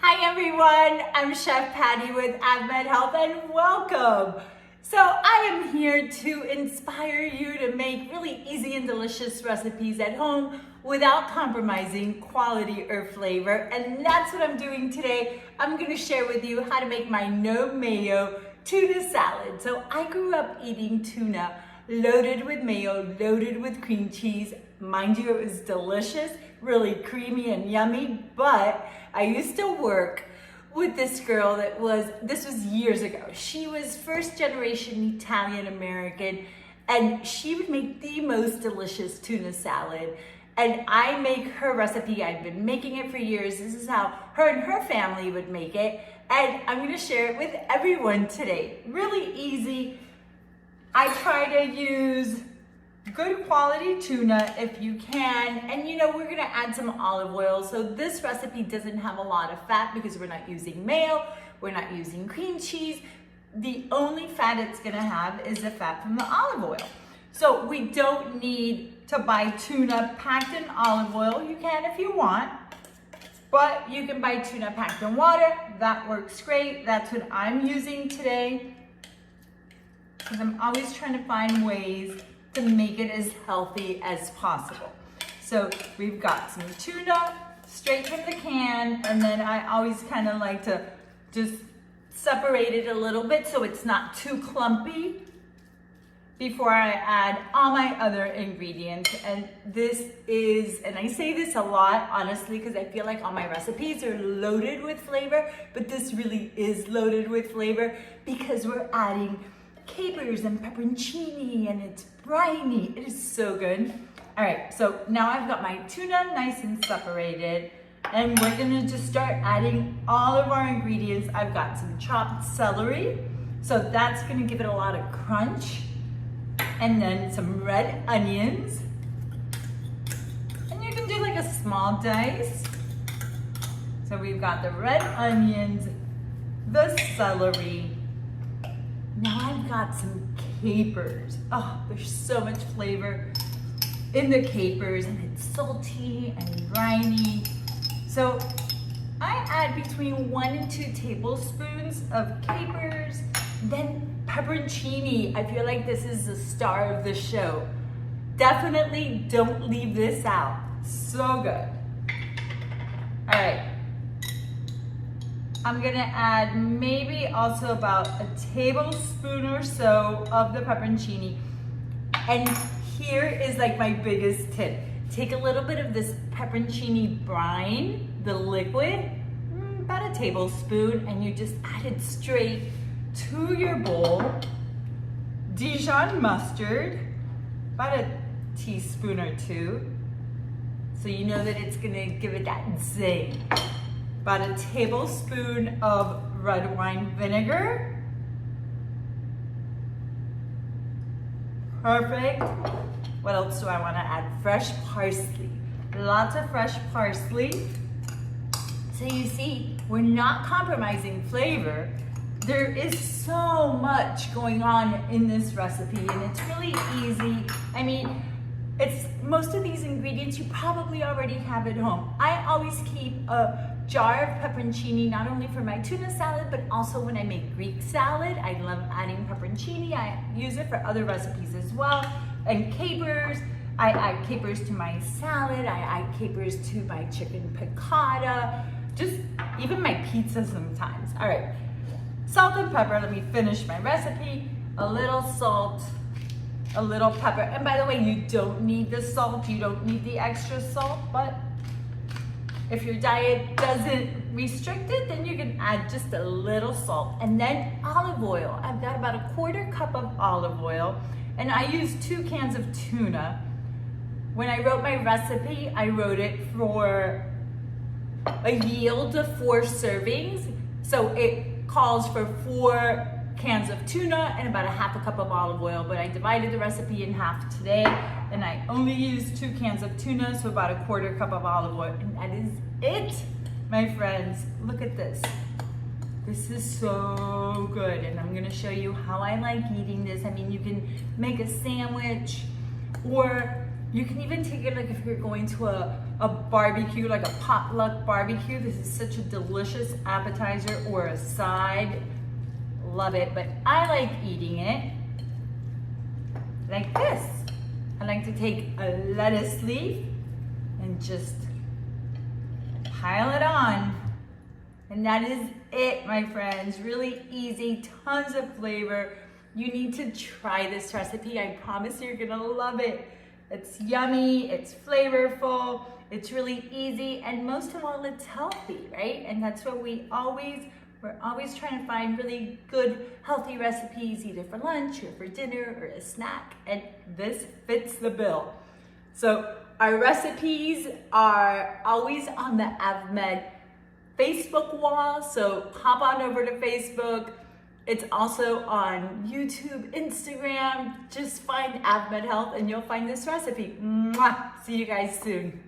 Hi everyone, I'm Chef Patty with AvMed Health and welcome. So I am here to inspire you to make really easy and delicious recipes at home without compromising quality or flavor. And that's what I'm doing today. I'm gonna share with you how to make my no mayo tuna salad. So I grew up eating tuna loaded with mayo, loaded with cream cheese. Mind you, it was delicious, really creamy and yummy, but I used to work with this girl this was years ago. She was first generation Italian American, and she would make the most delicious tuna salad. And I make her recipe. I've been making it for years. This is how her and her family would make it. And I'm gonna share it with everyone today. Really easy. I try to use good quality tuna if you can, and we're gonna add some olive oil. So this recipe doesn't have a lot of fat because we're not using mayo, we're not using cream cheese. The only fat it's gonna have is the fat from the olive oil. So we don't need to buy tuna packed in olive oil. You can if you want, but you can buy tuna packed in water. That works great. That's what I'm using today, because I'm always trying to find ways to make it as healthy as possible. So we've got some tuna straight from the can, and then I always kind of like to just separate it a little bit so it's not too clumpy before I add all my other ingredients. And I say this a lot, honestly, because I feel like all my recipes are loaded with flavor, but this really is loaded with flavor because we're adding capers and pepperoncini, and it's briny. It is so good. All right, so now I've got my tuna nice and separated, and we're gonna just start adding all of our ingredients. I've got some chopped celery, so that's gonna give it a lot of crunch, and then some red onions, and you can do like a small dice. So we've got the red onions, the celery. Now I've got some capers. Oh, there's so much flavor in the capers, and it's salty and briny. So I add between 1 and 2 tablespoons of capers, then pepperoncini. I feel like this is the star of the show. Definitely don't leave this out. So good. All right. I'm gonna add maybe also about a tablespoon or so of the pepperoncini. And here is like my biggest tip. Take a little bit of this pepperoncini brine, the liquid, about a tablespoon, and you just add it straight to your bowl. Dijon mustard, about a teaspoon or 2. So you know that it's gonna give it that zing. About a tablespoon of red wine vinegar. Perfect. What else do I want to add? Fresh parsley. Lots of fresh parsley. So you see, we're not compromising flavor. There is so much going on in this recipe, and it's really easy. I mean, most of these ingredients you probably already have at home. I always keep a jar of pepperoncini, not only for my tuna salad, but also when I make Greek salad. I love adding pepperoncini. I use it for other recipes as well. And capers, I add capers to my salad. I add capers to my chicken piccata, just even my pizza sometimes. All right, salt and pepper. Let me finish my recipe. A little salt, a little pepper. And by the way, you don't need the salt. You don't need the extra salt, but if your diet doesn't restrict it, then you can add just a little salt. And then olive oil. I've got about a 1/4 cup of olive oil, and I use 2 cans of tuna. When I wrote my recipe, I wrote it for a yield of 4 servings. So it calls for 4 cans of tuna and about a 1/2 cup of olive oil, but I divided the recipe in half today, and I only used 2 cans of tuna, so about a 1/4 cup of olive oil, and that is it, my friends. Look at this. This is so good, and I'm gonna show you how I like eating this. I mean, you can make a sandwich, or You can even take it like if you're going to a barbecue, like a potluck barbecue. This is such a delicious appetizer or a side. Love it, but I like eating it like this. I like to take a lettuce leaf and just pile it on. And that is it, my friends. Really easy, tons of flavor. You need to try this recipe. I promise you're gonna love it. It's yummy, it's flavorful, it's really easy, and most of all, it's healthy, right? And that's what we're always trying to find really good, healthy recipes, either for lunch or for dinner or a snack, and this fits the bill. So our recipes are always on the AvMed Facebook wall, so hop on over to Facebook. It's also on YouTube, Instagram. Just find AvMed Health and you'll find this recipe. Mwah! See you guys soon.